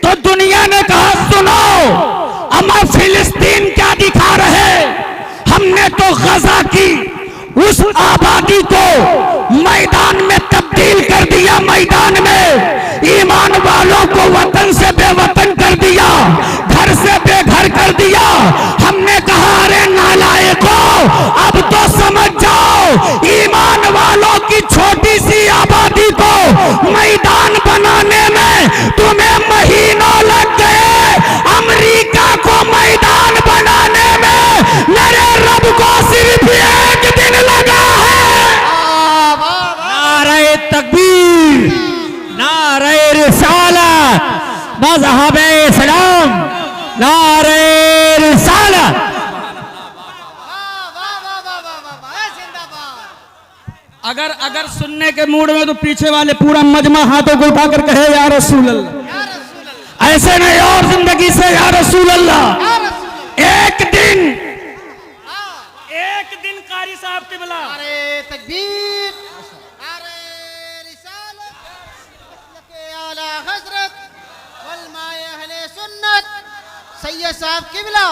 तो दुनिया ने कहा सुनो, अमर फिलिस्तीन क्या दिखा रहे, हमने तो गजा की उस आबादी को मैदान में तब्दील कर दिया, मैदान में ईमान वालों को वतन से बेवतन कर दिया, घर से बेघर कर दिया। हमने कहा अरे नालायकों, अब तो समझ जाओ, ईमान वालों की छोटी सी आबादी को मैदान बनाने में तुम्हें महीनों लग गए, अमेरिका को मैदान बनाने में मेरे रब को सिर्फ एक दिन लगा है। नारे तकबीर, नारे रिसालत, मज़हबे इस्लाम, नारे रिसालत। अगर सुनने के मूड में तो पीछे वाले पूरा मजमा हाथों को उठाकर कहे या रसूल अल्लाह, ऐसे नहीं और जिंदगी से या रसूल अल्लाह। एक दिन कारी साहब के बुला, नारे तकबीर, नारे रिसालत, मसलके आला हजरत उलमाए अहले सुन्नत सैयद साहब की बुला,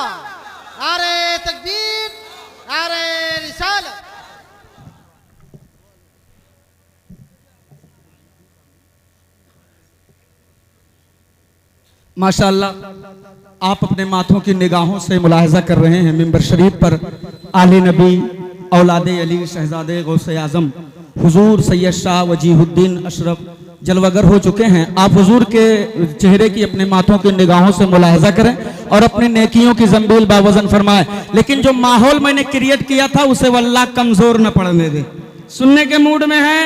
नारे तकबीर, नारे रिसालत। माशाअल्लाह आप अपने माथों की निगाहों से मुलाहजा कर रहे हैं, मिंबर शरीफ पर आले नबी औलादे अली शहजादे गौसे आजम हुजूर सैयद शाह वजीहुद्दीन अशरफ जलवागर हो चुके हैं। आप हुजूर के चेहरे की अपने माथों की निगाहों से मुलाहजा करें और अपनी नेकियों की जंबील बावजन फरमाए। लेकिन जो माहौल मैंने क्रिएट किया था उसे वल्लाह कमजोर न पड़ने दे। सुनने के मूड में है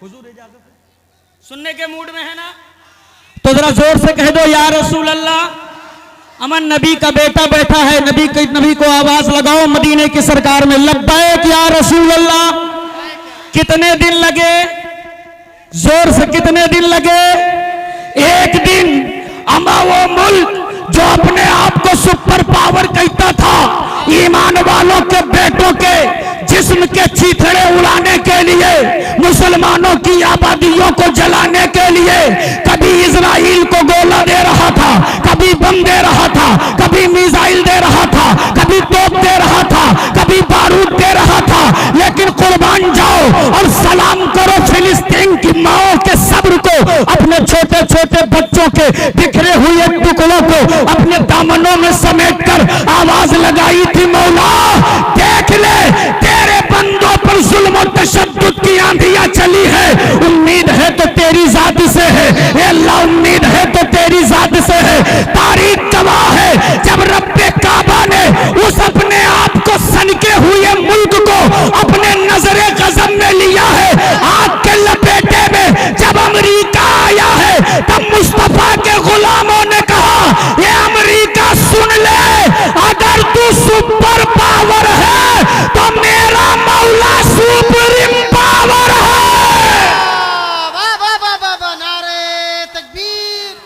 हुजूर, इजाजत, सुनने के मूड में है ना, तो जरा जोर से कह दो या रसूल अल्लाह। अमन नबी का बेटा बैठा है, नबी को आवाज लगाओ मदीने की सरकार में, लब्बैक या रसूल अल्लाह। कितने दिन लगे, जोर से कितने दिन लगे? एक दिन। अमा वो मुल्क जो अपने आप को सुपर पावर कहता था, ईमान वालों के बेटों के जिस्म के चीथड़े उड़ाने के लिए, मुसलमानों की आबादियों को जलाने के लिए कभी इजराइल को गोला दे रहा था, कभी बम दे रहा था, कभी मिसाइल दे रहा था, कभी तोप दे रहा था, कभी बारूद दे रहा था। लेकिन कुर्बान जाओ और सलाम करो फिलिस्तीन की माओ के सब्र को, अपने छोटे छोटे बच्चों के बिखरे हुए टुकड़ों को अपने दामनों में समेटकर आवाज लगाई थी, मौला देख ले तेरे बंदों पर जुल्म और तशद्दुद की आंधियां चली है, उम्मीद है तो तेरी जात से है, ए अल्लाह उम्मीद है तो तेरी जात से है। तारीख गवाह है जब रब्बे काबा ने उस अपने आप को सनके हुए मुल्क को अपने नजरे गजब में लिया है, आग के लपेटे में जब अमेरिका आया है, तब मुस्तफा के गुलामों ने कहा ये अमेरिका सुन ले, अगर तू सुपर पावर है तो मेरा मौला सुप्रीम पावर है। नारे तकबीर,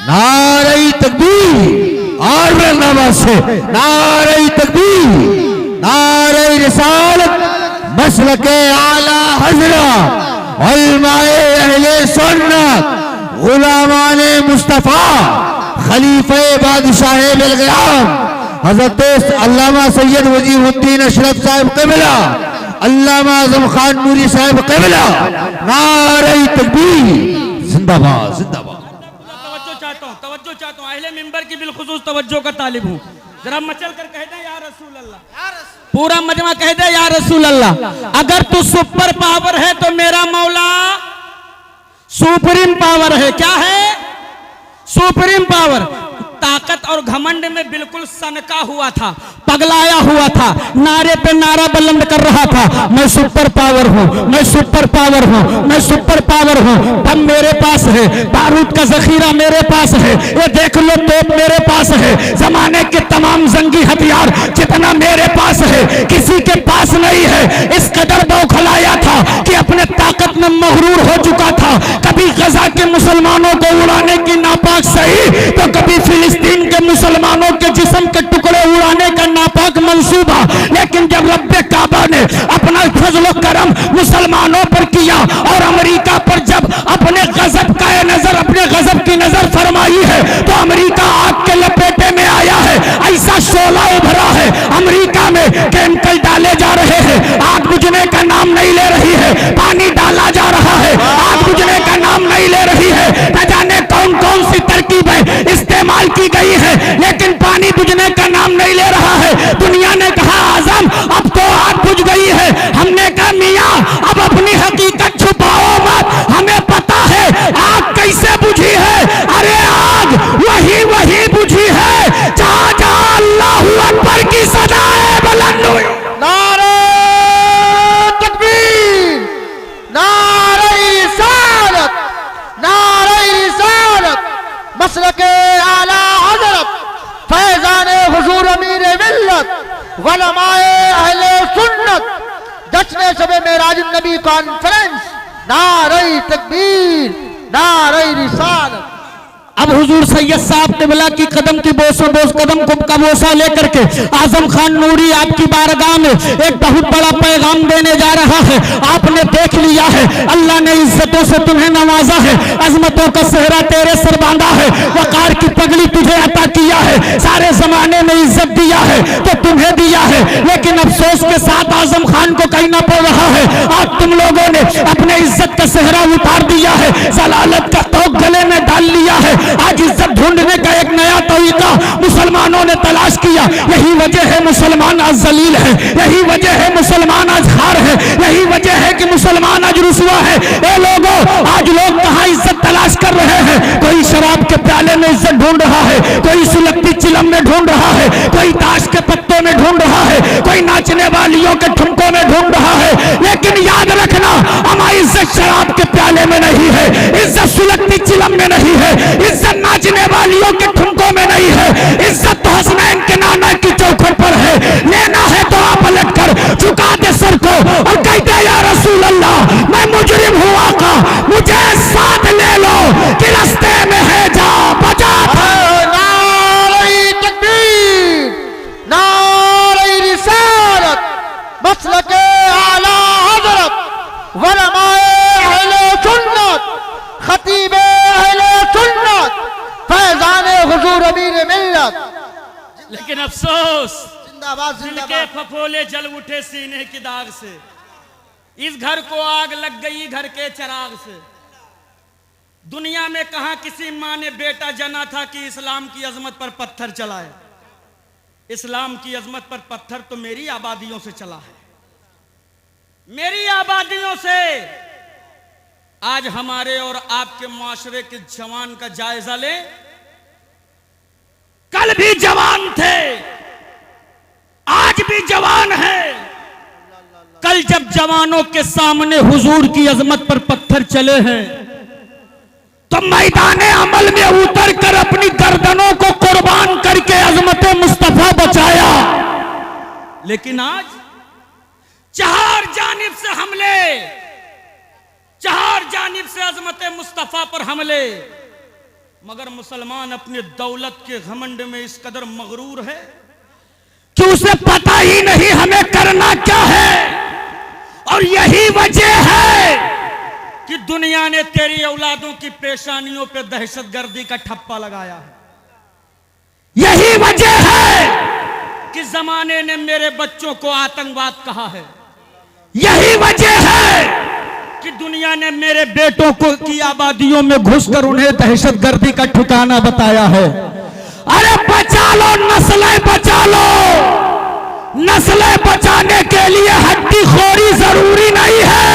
नारे तकबीर और नवाज से नारे तकबीर, नारे रिसालत, मसलके आला हजरत उलमाए अहले सुन्नत गुलामाने मुस्तफा खलीफे बादशाह बिलगयाम हजरत अल्लामा सैयद वजीहुद्दीन अशरफ साहब क़िबला, अल्लामा आज़म खान नूरी साहब क़िबला, नारे तकबीर, जिंदाबाद जिंदाबाद। तवज्जो चाहता हूँ, अहले मिंबर की बिलखुसूस तवज्जो का तालिब हूँ। जरा मचल कर कह दे या रसूल अल्लाह, पूरा मजमा कह दे या रसूल अल्लाह। अगर तू सुपर पावर है तो मेरा मौला सुप्रीम पावर है। क्या है? Supreme power. ताकत और घमंड में बिल्कुल सनका हुआ था, पगलाया हुआ था, नारे पे नारा बुलंद कर रहा था, मैं सुपर पावर हूँ, मैं सुपर पावर हूँ, मैं सुपर पावर हूँ। बम मेरे पास है, बारूद का जखीरा मेरे पास है, ये देख लो तोप मेरे पास है, जमाने के तमाम जंगी हथियार जितना मेरे पास है किसी के पास नहीं है। इस कदर बौखलाया था कि अपने ताकत में मगरूर हो चुका था। कभी गजा के मुसलमानों को उड़ाने की नापाक सही, तो कभी फिलिस्तीन के मुसलमानों के जिस्म के टुकड़े उड़ाने का नापाक मंसूबा। लेकिन जब रब्बे काबा ने अपना फजल करम मुसलमानों पर किया और अमेरिका पर जब अपने गजब का नजर, अपने मसलके आला हजरत फैजान हुजूर अमीर मिल्लत वलमाए अहले सुन्नत जश्न शब मेराज नबी कॉन्फ्रेंस नारे तकबीर नारे रिसालत। अब हुजूर सैयद साहब क़िबला की कदम की बोसों बोस कदम कुब का बोसा लेकर के आजम खान नूरी आपकी बारगाह में एक बहुत बड़ा पैगाम देने जा रहा है। आपने देख लिया है अल्लाह ने इज्जतों से तुम्हें नवाजा है, अजमतों का सेहरा तेरे सर बांधा है, वकार की पगड़ी तुझे अता किया है, सारे जमाने में इज्जत दिया है तो तुम्हें दिया है। लेकिन अफसोस के साथ आजम खान को कहना पड़ रहा है आज तुम लोगों ने अपने इज्जत का सेहरा उतार दिया है, जलालत का तोक गले में डाल लिया है। आज इज्जत ढूंढने का एक नया तरीका मुसलमानों ने तलाश किया। यही वजह है मुसलमान आज जलील है, यही वजह है मुसलमान आज हार है, यही वजह है कि मुसलमान आज रुसवा है। ए लोगों, आज लोग कहाँ इज्जत तलाश कर रहे हैं? कोई शराब के प्याले में इज्जत ढूंढ रहा है, कोई सुलगती चिलम में ढूंढ रहा है, कोई ताश के पत्तों में ढूंढ रहा है, कोई नाचने वालियों के ठुमकों में ढूंढ रहा है। लेकिन याद रखना हमारी इज्जत शराब के प्याले में नहीं है, इज्जत सुलगती चिलम में नहीं है, इज्जत नाचने वालियों के ठुमकों में नहीं है, इज्जत तो हसनैन के नाना की चौखट पर है। लेना है तो आप पलट कर झुका दे सर को और कहते या रसूल अल्लाह मैं मुजरिम हूँ आका, मुझे साथ ले लो कि रास्ते में है जा बचा था। नारे तकबीर नारे रिसालत मसलके आला हजरत वलमाए अहले सुन्नत खतीबे अहले सुन्नत फैजान हुजूर अमीर मिल्लत। लेकिन अफसोस जिंदाबाद दिल के जिंदाबाद। फफोले जल उठे सीने की दाग से, इस घर को आग लग गई घर के चिराग से। दुनिया में कहां किसी माँ ने बेटा जना था कि इस्लाम की अजमत पर पत्थर चलाए। इस्लाम की अजमत पर पत्थर तो मेरी आबादियों से चला है, मेरी आबादियों से। आज हमारे और आपके मुआशरे के जवान का जायजा ले। कल भी जवान थे, आज भी जवान है। कल जब जवानों के सामने हुजूर की अजमत पर पत्थर चले हैं तो मैदान अमल में उतर कर अपनी गर्दनों को कुर्बान करके अजमत मुस्तफा बचाया। लेकिन आज चार जानिब से हमले, चार जानिब से अजमत मुस्तफा पर हमले, मगर मुसलमान अपने दौलत के घमंड में इस कदर मगरूर है कि उसे पता ही नहीं हमें करना क्या है। और यही वजह है कि दुनिया ने तेरी औलादों की पेशानियों पे दहशतगर्दी का ठप्पा लगाया है। यही वजह है कि जमाने ने मेरे बच्चों को आतंकवाद कहा है। यही वजह है कि दुनिया ने मेरे बेटों को की आबादियों में घुसकर उन्हें दहशतगर्दी का ठिकाना बताया है। अरे बचा लो नस्लें, बचा लो नस्लें। बचाने के लिए हड्डी खोरी जरूरी नहीं है,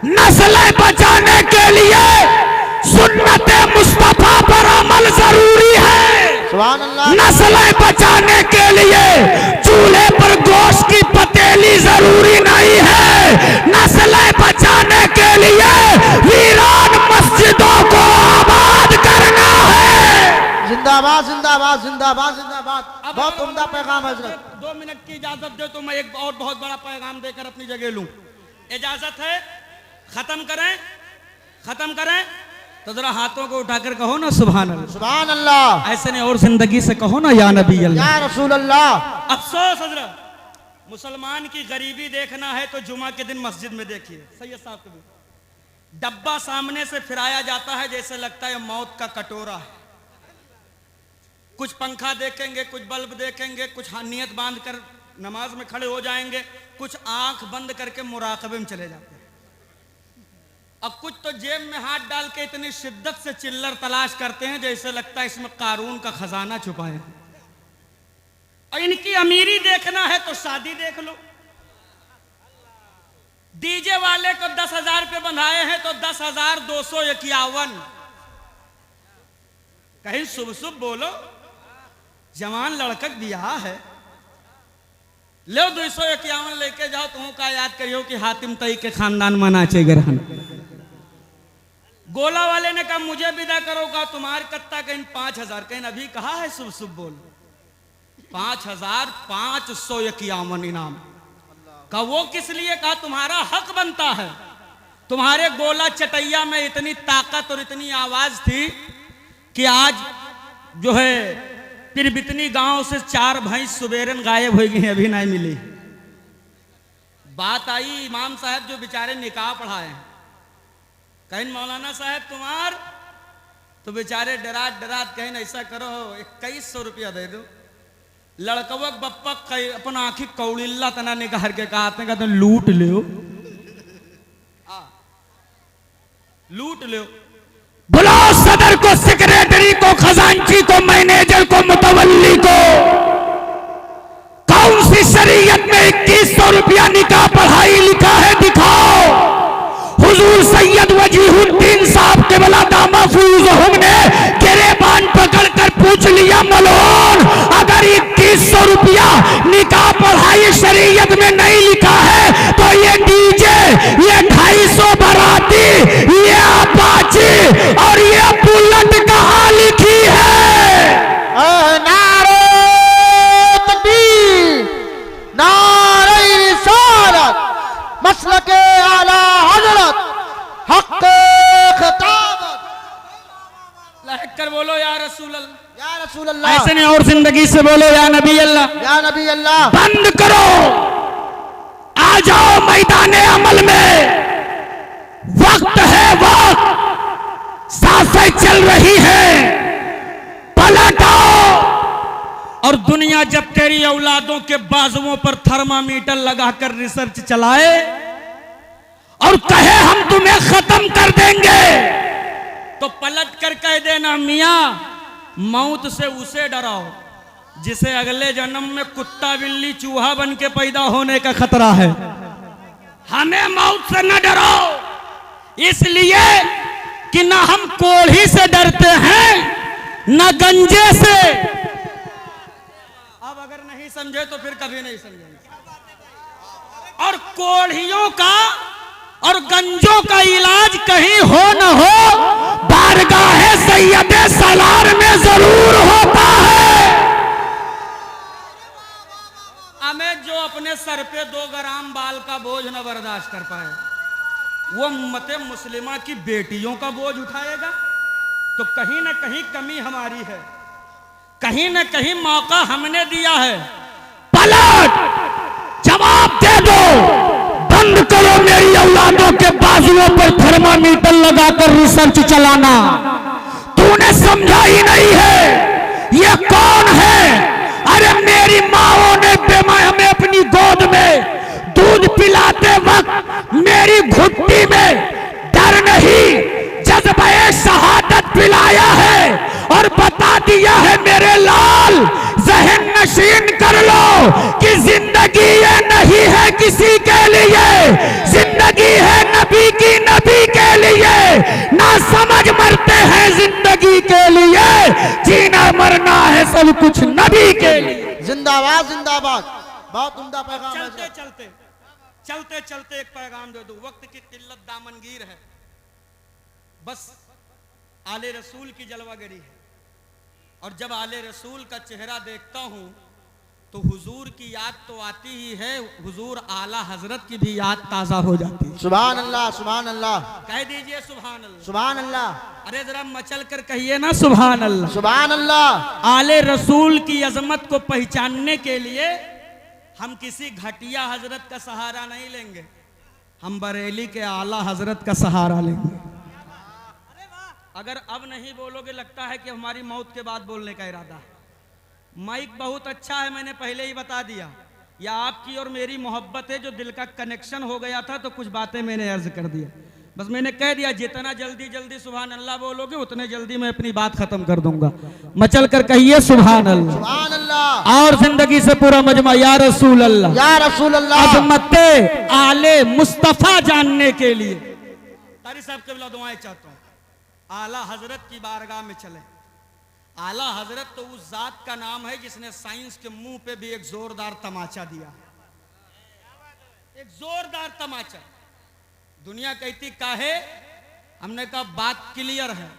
नस्लें बचाने के लिए सुन्नत मुस्तफा पर अमल जरूरी है। सुभान अल्लाह। नस्लें बचाने के लिए चूल्हे पर गोश्त की पतेली जरूरी नहीं है, नस्लें बचाने के लिए वीरान मस्जिदों को आबाद करना है। जिंदाबाद जिंदाबाद जिंदाबाद जिंदाबाद। बहुत उम्दा पैगाम हजरत। 2 मिनट की इजाजत दे तो मैं एक और बहुत बड़ा पैगाम देकर अपनी जगह लूं। इजाजत है? खत्म करें, खत्म करें तो जरा हाथों को उठाकर कहो ना सुभान अल्लाह। सुभान अल्लाह। ऐसे नहीं और जिंदगी से कहो ना या नबी अल्लाह। या रसूल अल्लाह। अफसोस हजरत, मुसलमान की गरीबी देखना है तो जुमा के दिन मस्जिद में देखिए। सैयद साहब को डब्बा सामने से फिराया जाता है जैसे लगता है मौत का कटोरा है। कुछ पंखा देखेंगे, कुछ बल्ब देखेंगे, कुछ नियत बांध कर नमाज में खड़े हो जाएंगे, कुछ आंख बंद करके मुराकबे में चले जाते हैं, अब कुछ तो जेब में हाथ डाल के इतनी शिद्दत से चिल्लर तलाश करते हैं जैसे लगता है इसमें कारून का खजाना छुपा है। और इनकी अमीरी देखना है तो शादी देख लो। डीजे वाले को 10,000 रुपये बंधाए हैं तो 10,251। कहीं शुभ शुभ बोलो, जवान लड़का ब्याह है, लो 251 लेके जाओ। तुम का याद करियो कि हातिम तई के खानदान मना चे ग्रहण गोला वाले ने कहा मुझे विदा करो, कहा तुम्हारे कत्ता कहीं 5,000, कहीं अभी कहा है शुभ शुभ बोल 5,551 इनाम। कहा वो किस लिए? कहा तुम्हारा हक बनता है। तुम्हारे गोला चटैया में इतनी ताकत और इतनी आवाज थी कि आज जो है फिर बितनी गांव से 4 भैंस सुबेरन गायब हो गई, अभी नहीं मिली। बात आई इमाम साहब जो बेचारे निकाह पढ़ाए हैं, कहीं मौलाना साहब तुम्हार, तो बेचारे डरात डरात कहीं ऐसा करो 2100 रुपया दे दो। लड़कवक बप्पा अपन आंखी कौड़िल्ला तना निकाल के कहते लूट लो, लूट लो। बुलाओ सदर को, सेक्रेटरी को, खजांची को, मैनेजर को, मुतवल्ली को। कौन सी शरीयत में 2100 रुपया निकाह पढ़ाई लिखा है? दिखाओ। हुजूर सैयद वजीहुद्दीन साहब के बला दामा फूज़हुम ने गिरेबान पकड़कर पूछ लिया, मौलान अगर 2100 रुपया निकाह पढ़ाई शरीयत में नहीं लिखा है तो ये डीजे, ये 250 बाराती, ये अपाची और ये बुलेट कहाँ लिखी है? नारे तकबीर, नारे रिसालत, मसलके आला हजरत, हक़ खिताबत। लहक कर बोलो या रसूल अल्लाह, या रसूल अल्लाह, ऐसे नहीं और जिंदगी से बोलो या नबी अल्लाह। या नबी अल्लाह। बंद करो, आ जाओ मैदाने अमल में। वक्त है, वक्त साफे चल रही है, पलट आओ। और दुनिया जब तेरी औलादों के बाजुओं पर थर्मामीटर लगाकर रिसर्च चलाए और कहे हम तुम्हें खत्म कर देंगे, तो पलट कर कह देना मियां मौत से उसे डराओ जिसे अगले जन्म में कुत्ता बिल्ली चूहा बन के पैदा होने का खतरा है। हमें मौत से न डरो, इसलिए कि न हम कोढ़ी से डरते हैं न गंजे से। अब अगर नहीं समझे तो फिर कभी नहीं समझेंगे। और कोढ़ियों का और गंजों का इलाज कहीं हो न हो, बारगाहे सैयदे सलार में जरूर होता है। हमें जो अपने सर पे 2 ग्राम बाल का बोझ न बर्दाश्त कर पाए, वो उम्मते मुस्लिमा की बेटियों का बोझ उठाएगा? तो कहीं ना कहीं कमी हमारी है, कहीं ना कहीं मौका हमने दिया है। पलट जवाब दे दो, बंद करो मेरी औलादों के बाजुओं पर थर्मामीटर लगाकर रिसर्च चलाना। तूने समझा ही नहीं है ये कौन है? अरे मेरी माओ ने हमें अपनी गोद में दूध पिलाते वक्त मेरी घुट्टी में डर नहीं, जज्बे शहादत पिलाया है और बता दिया है मेरे लाल, जहन नशीन कर लो कि जिंदगी ये नहीं है किसी के लिए, जिंदगी है नबी की, नबी के लिए। ना समझ मरते हैं जिंदगी के लिए, जीना मरना है सब कुछ नबी के लिए। जिंदाबाद जिंदाबाद, बहुत उम्दा पैगाम है। चलते चलते चलते चलते एक पैगाम दे दो, वक्त की किल्लत दामनगीर है, बस आले रसूल की जलवागरी है। और जब आले रसूल का चेहरा देखता हूं तो हुजूर की याद तो आती ही है, हुजूर आला हजरत की भी याद ताजा हो जाती है। सुभान अल्लाह, सुभान अल्लाह, कह दीजिए सुभान अल्लाह। सुभान अल्लाह, अरे जरा मचल कर कहिए ना सुभान अल्लाह। सुभान अल्लाह। आले रसूल की अजमत को पहचानने के लिए हम किसी घटिया हजरत का सहारा नहीं लेंगे, हम बरेली के आला हजरत का सहारा लेंगे। अगर अब नहीं बोलोगे लगता है कि हमारी मौत के बाद बोलने का इरादा है। माइक बहुत अच्छा है, मैंने पहले ही बता दिया, या आपकी और मेरी मोहब्बत है जो दिल का कनेक्शन हो गया था, तो कुछ बातें मैंने अर्ज कर दिया। बस मैंने कह दिया जितना जल्दी जल्दी सुभान अल्लाह बोलोगे उतने जल्दी मैं अपनी बात खत्म कर दूंगा। मचल कर कहिए सुभान अल्लाह। सुभान अल्लाह। और जिंदगी से पूरा मजमा या रसूल अल्लाह, या रसूल अल्लाह। अजमत आले मुस्तफा जानने के लिए तारी साहब के बिला दुआएं चाहता हूं, आला हजरत की बारगाह में चले। आला हजरत तो उस जात का नाम है जिसने साइंस के मुंह पे भी एक जोरदार तमाचा दिया, एक जोरदार तमाचा। दुनिया कहती काहे हमने कहा बात क्लियर है,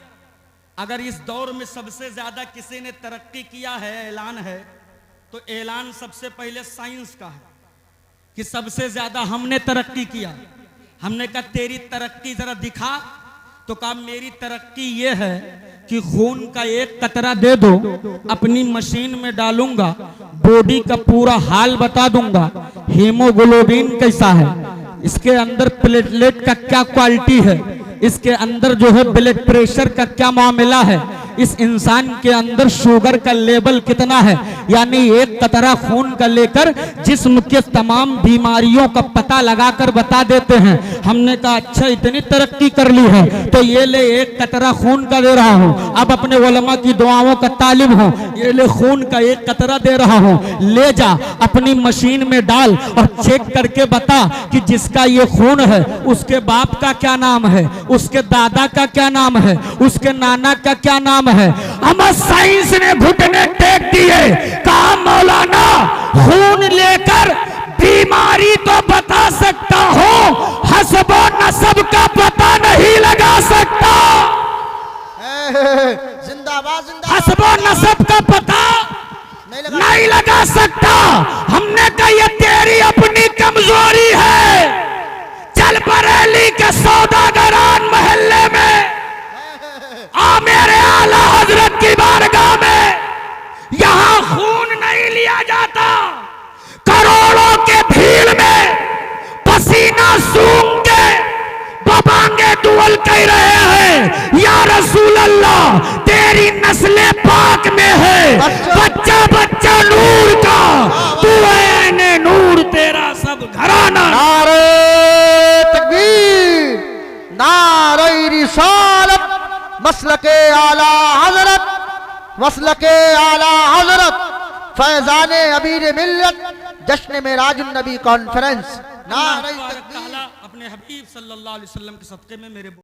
अगर इस दौर में सबसे ज्यादा किसी ने तरक्की किया है, ऐलान है, तो ऐलान सबसे पहले साइंस का है कि सबसे ज्यादा हमने तरक्की किया। हमने कहा तेरी तरक्की जरा दिखा, तो कहा मेरी तरक्की ये है कि खून का एक कतरा दे दो, अपनी मशीन में डालूंगा, बॉडी का पूरा हाल बता दूंगा, हीमोग्लोबिन कैसा है, इसके अंदर प्लेटलेट का क्या क्वालिटी है, इसके अंदर जो है ब्लड प्रेशर का क्या मामला है, इस इंसान के अंदर शुगर का लेवल कितना है, यानी एक कतरा खून का लेकर जिस्म के तमाम बीमारियों का पता लगाकर बता देते हैं। हमने कहा अच्छा इतनी तरक्की कर ली है, तो ये ले एक कतरा खून का दे रहा हूँ, अब अपने उलमा की दुआओं का तालिब हूँ, ये ले खून का एक कतरा दे रहा हूँ, ले जा अपनी मशीन में डाल और चेक करके बता कि जिसका ये खून है उसके बाप का क्या नाम है, उसके दादा का क्या नाम है, उसके नाना का क्या नाम है। हम साइंस ने घुटने टेक दिए, कहा मौलाना खून लेकर बीमारी तो बता सकता हो, हस्बो नस्ब का पता नहीं लगा सकता। जिंदाबाद जिंदाबाद। हस्बो नस्ब का पता नहीं लगा सकता। हमने कहा ये तेरी अपनी कमजोरी है। चल बरेली के सौदागरान मोहल्ले में आ मेरे आला हजरत की बारगाह में, यहां खून नहीं लिया जाता। करोड़ों के भीड़ में पसीना सूंघ के बबांगे दुअल कह रहे हैं, या रसूल अल्लाह तेरी नस्ले पाक में है, बच्चा बच्चा नूर का, तू ऐने नूर तेरा सब घराना। नारे तकबीर, नारे रिसालत, मसलके आला हजरत, मसलके आला हजरत, फैजाने अमीर मिल्लत, जश्न में राजुन नबी कॉन्फ्रेंस। नारे अल्लाह तकबीर। ताला अपने हबीब सल्लल्लाहु अलैहि वसल्लम के सदक़े में मेरे